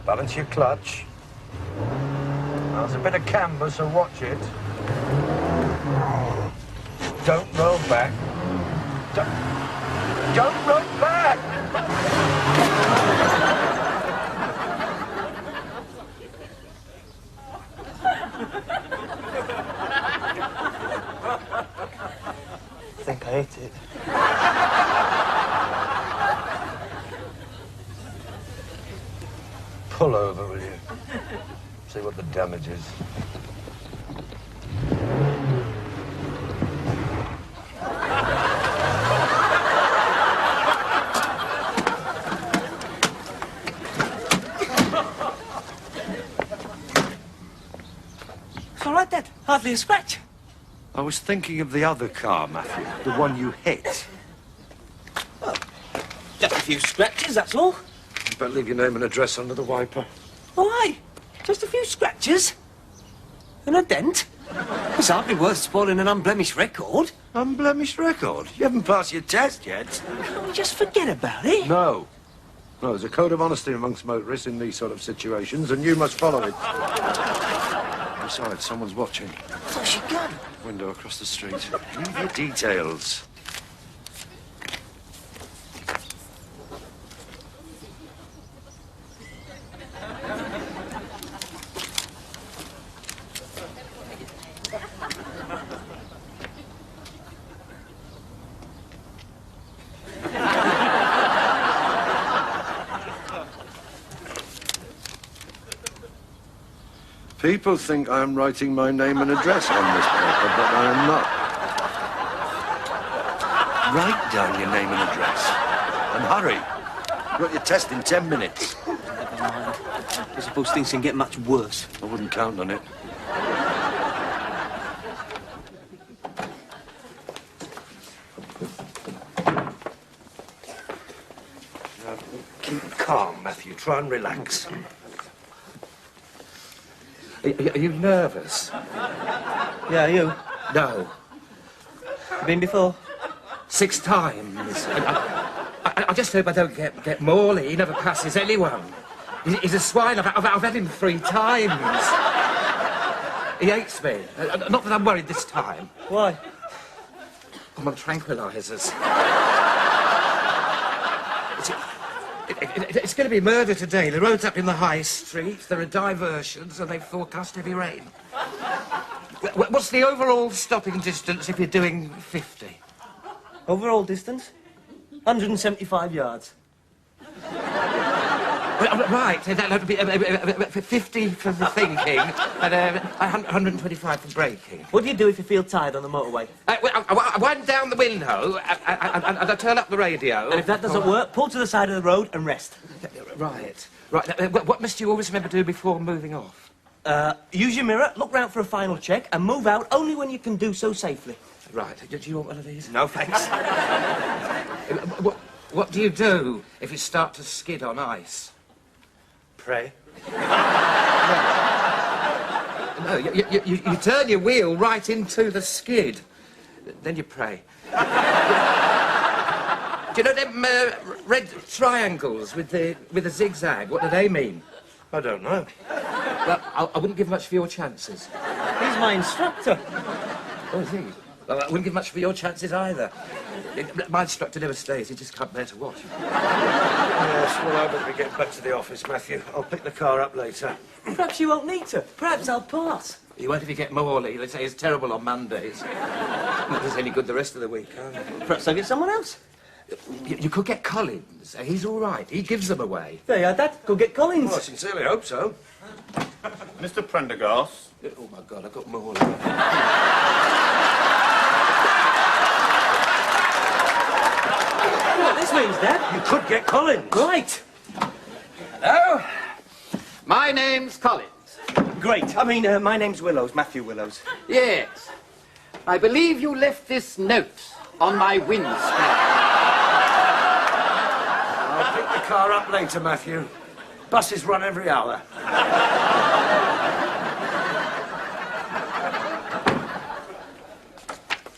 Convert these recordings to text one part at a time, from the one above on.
Balance your clutch. There's a bit of camber, so watch it. Don't roll back. Don't roll back! I think I ate it. Pull over, will you? See what the damage is. It's all right, Dad. Hardly a scratch. I was thinking of the other car, Matthew. The one you hit. Well, just a few scratches, that's all. You better leave your name and address under the wiper. Why? Just a few scratches? And a dent? It's hardly worth spoiling an unblemished record. Unblemished record? You haven't passed your test yet. Can't we just forget about it? No. No, there's a code of honesty amongst motorists in these sort of situations, and you must follow it. Besides, someone's watching. Where's she gone? Window across the street. Leave your details. People think I'm writing my name and address on this paper, but I am not. Write down your name and address. And hurry. You've got your test in 10 minutes. Never mind. I suppose things can get much worse. I wouldn't count on it. Now, keep calm, Matthew. Try and relax. Are you nervous? Yeah, you? No. You been before? 6 times. I just hope I don't get Morley. He never passes anyone. He's a swine. I've had him 3 times. He hates me. Not that I'm worried this time. Why? I'm on tranquilizers. It's going to be murder today. The road's up in the high street. There are diversions, and they forecast heavy rain. What's the overall stopping distance if you're doing 50? Overall distance? 175 yards. Right, that would be 50 for the thinking, and 125 for braking. What do you do if you feel tired on the motorway? I wind down the window, and I turn up the radio. And if that doesn't work, pull to the side of the road and rest. Right. What must you always remember to do before moving off? Use your mirror, look round for a final check, and move out only when you can do so safely. Right. Do you want one of these? No, thanks. What do you do if you start to skid on ice? Pray. No, you turn your wheel right into the skid. Then you pray. Do you know them red triangles with the zigzag? What do they mean? I don't know. Well, I wouldn't give much for your chances. He's my instructor. Oh, is he? Well, I wouldn't give much for your chances either. My instructor never stays. He just can't bear to watch. Yes, well, I better be getting back to the office, Matthew. I'll pick the car up later. Perhaps you won't need to. Perhaps I'll pass. You won't if you get Morley. They say he's terrible on Mondays. Not does any good the rest of the week, huh? Perhaps I'll get someone else. You could get Collins. He's all right. He gives them away. There you are, Dad. Go get Collins. Well, I sincerely hope so. Mr. Prendergast. Oh, my God, I've got Morley. What this means, Dad? You could get Collins. Right. Hello. My name's Collins. Great. My name's Willows, Matthew Willows. Yes. I believe you left this note on my windscreen. I'll pick the car up later, Matthew. Buses run every hour.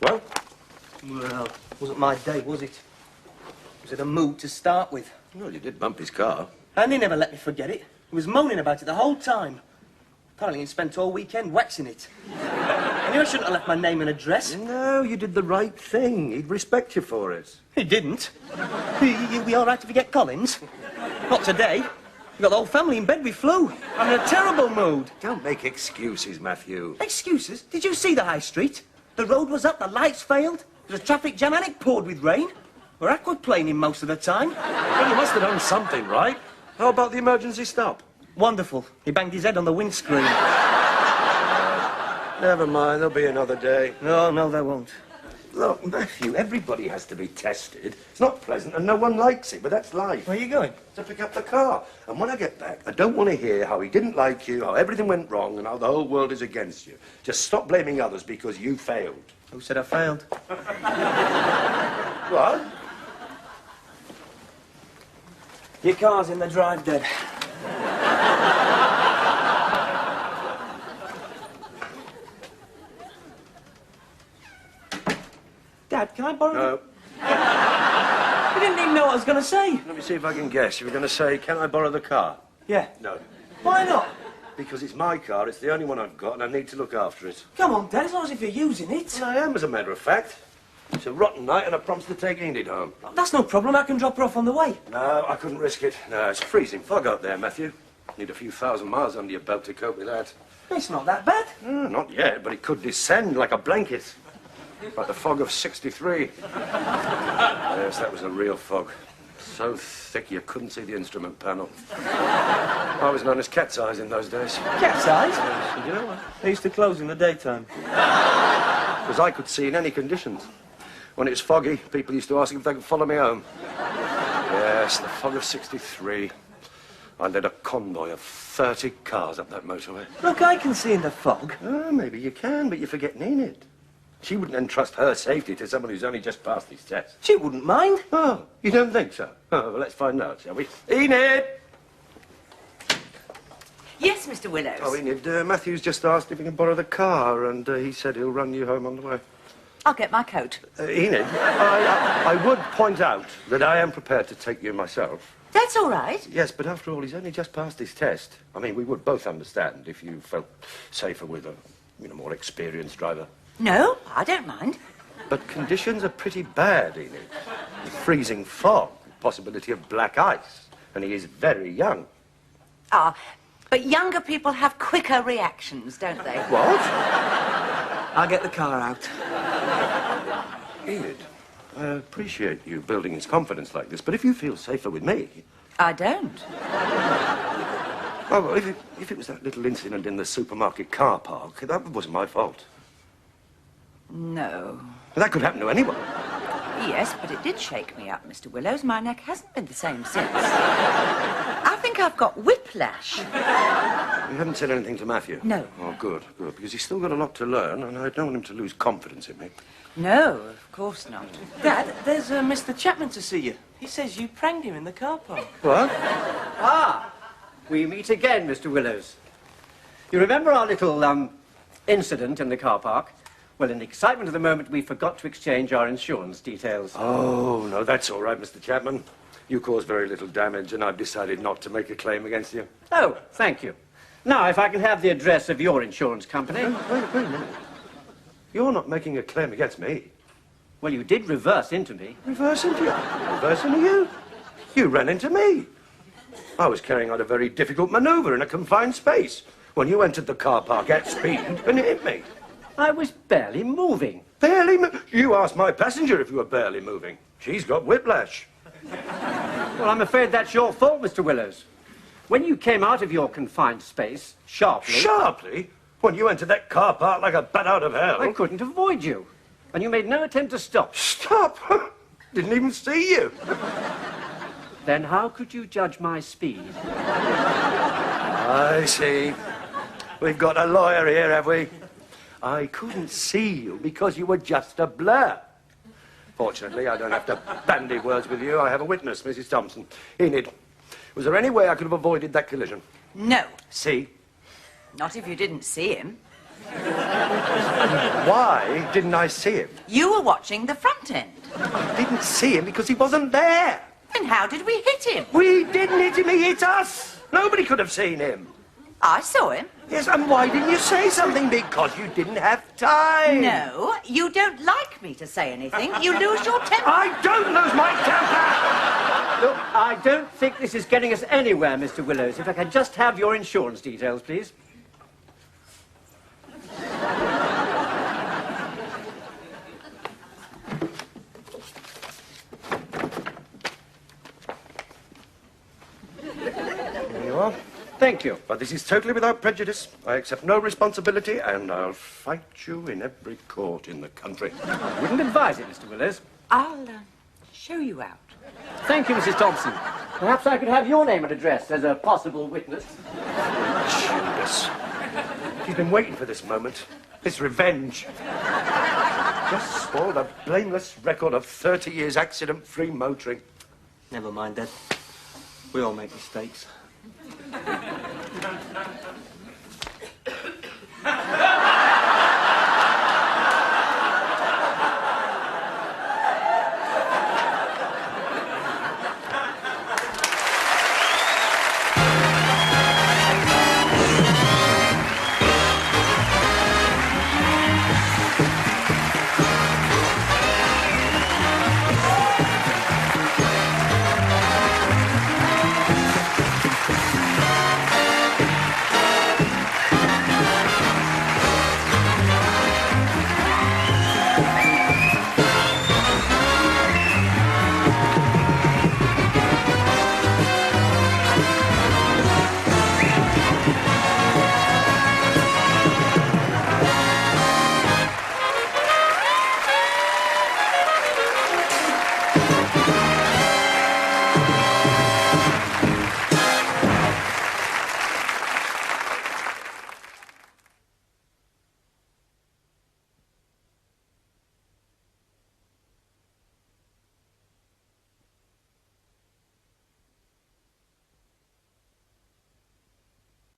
Well? Well, wasn't my day, was it? Was it a mood to start with? Well, you did bump his car. And he never let me forget it. He was moaning about it the whole time. Apparently he spent all weekend waxing it. I knew I shouldn't have left my name and address. No, you did the right thing. He'd respect you for it. He didn't. You'll be all right if you get Collins? Not today. You got the whole family in bed with flu. I'm in a terrible mood. Don't make excuses, Matthew. Excuses? Did you see the high street? The road was up, the lights failed. There was a traffic jam and it poured with rain. We're aquaplaning most of the time. Well, you must have done something right. How about the emergency stop? Wonderful. He banged his head on the windscreen. Never mind, there'll be another day. No, there won't. Look, Matthew, everybody has to be tested. It's not pleasant and no one likes it, but that's life. Where are you going? To pick up the car. And when I get back, I don't want to hear how he didn't like you, how everything went wrong, and how the whole world is against you. Just stop blaming others because you failed. Who said I failed? What? Your car's in the drive, Dad. Dad, can I borrow No. You didn't even know what I was going to say. Let me see if I can guess. You were going to say, can I borrow the car? Yeah. No. Why not? Because it's my car, it's the only one I've got, and I need to look after it. Come on, Dad, it's not as if you're using it. And I am, as a matter of fact. It's a rotten night, and I promised to take Enid home. That's no problem. I can drop her off on the way. No, I couldn't risk it. No, it's freezing fog out there, Matthew. Need a few thousand miles under your belt to cope with that. It's not that bad. Not yet, but it could descend like a blanket. Like the fog of 63. Yes, that was a real fog. So thick you couldn't see the instrument panel. I was known as Cat's Eyes in those days. Cat's eyes? Did you know that? They used to close in the daytime. Because I could see in any conditions. When it was foggy, people used to ask if they could follow me home. Yes, the fog of 63. I led a convoy of 30 cars up that motorway. Look, I can see in the fog. Oh, maybe you can, but you're forgetting Enid. She wouldn't entrust her safety to someone who's only just passed his test. She wouldn't mind. Oh, you don't think so? Oh, well, let's find out, shall we? Enid! Yes, Mr. Willows. Oh, Enid, Matthew's just asked if he can borrow the car, and he said he'll run you home on the way. I'll get my coat. Enid, I would point out that I am prepared to take you myself. That's all right. Yes, but after all, he's only just passed his test. I mean, we would both understand if you felt safer with a, more experienced driver. No, I don't mind. But conditions are pretty bad, Enid. Freezing fog, possibility of black ice, and he is very young. Ah, but younger people have quicker reactions, don't they? What? I'll get the car out. Enid, I appreciate you building his confidence like this, but if you feel safer with me... I don't. Oh, well, if it was that little incident in the supermarket car park, that wasn't my fault. No. That could happen to anyone. Yes, but it did shake me up, Mr. Willows. My neck hasn't been the same since. I think I've got whiplash. You haven't said anything to Matthew? No. Oh, good, because he's still got a lot to learn, and I don't want him to lose confidence in me. No, of course not. Dad, there's Mr. Chapman to see you. He says you pranked him in the car park. What? Ah, we meet again, Mr. Willows. You remember our little, incident in the car park? Well, in the excitement of the moment, we forgot to exchange our insurance details. Oh, no, that's all right, Mr. Chapman. You caused very little damage, and I've decided not to make a claim against you. Oh, thank you. Now, if I can have the address of your insurance company. Wait a minute. You're not making a claim against me. Well, you did reverse into me. Reverse into you? Reverse into you? You ran into me. I was carrying out a very difficult manoeuvre in a confined space when you entered the car park at speed and hit me. I was barely moving. Barely You asked my passenger if you were barely moving. She's got whiplash. Well, I'm afraid that's your fault, Mr. Willows. When you came out of your confined space, sharply... Sharply? When you entered that car park like a bat out of hell? I couldn't avoid you. And you made no attempt to stop. Stop? Didn't even see you. Then how could you judge my speed? I see. We've got a lawyer here, have we? I couldn't see you because you were just a blur. Fortunately, I don't have to bandy words with you. I have a witness, Mrs. Thompson. Enid, was there any way I could have avoided that collision? No, See? not if you didn't see him. Why didn't I see him? You were watching the front end. I didn't see him because he wasn't there. Then how did we hit him? We didn't hit him, he hit us. Nobody could have seen him. I saw him. Yes, and why didn't you say something? Because you didn't have time. No, you don't like me to say anything. You lose your temper. I don't lose my temper. Look, I don't think this is getting us anywhere, Mr. Willows. If I could just have your insurance details, please. Here you are. Thank you. But this is totally without prejudice. I accept no responsibility, and I'll fight you in every court in the country. Wouldn't advise it, Mr. Willows. I'll show you out. Thank you, Mrs. Thompson. Perhaps I could have your name and address as a possible witness. Judas. She's been waiting for this moment. This revenge. Just spoiled a blameless record of 30 years accident-free motoring. Never mind, Dad. We all make mistakes.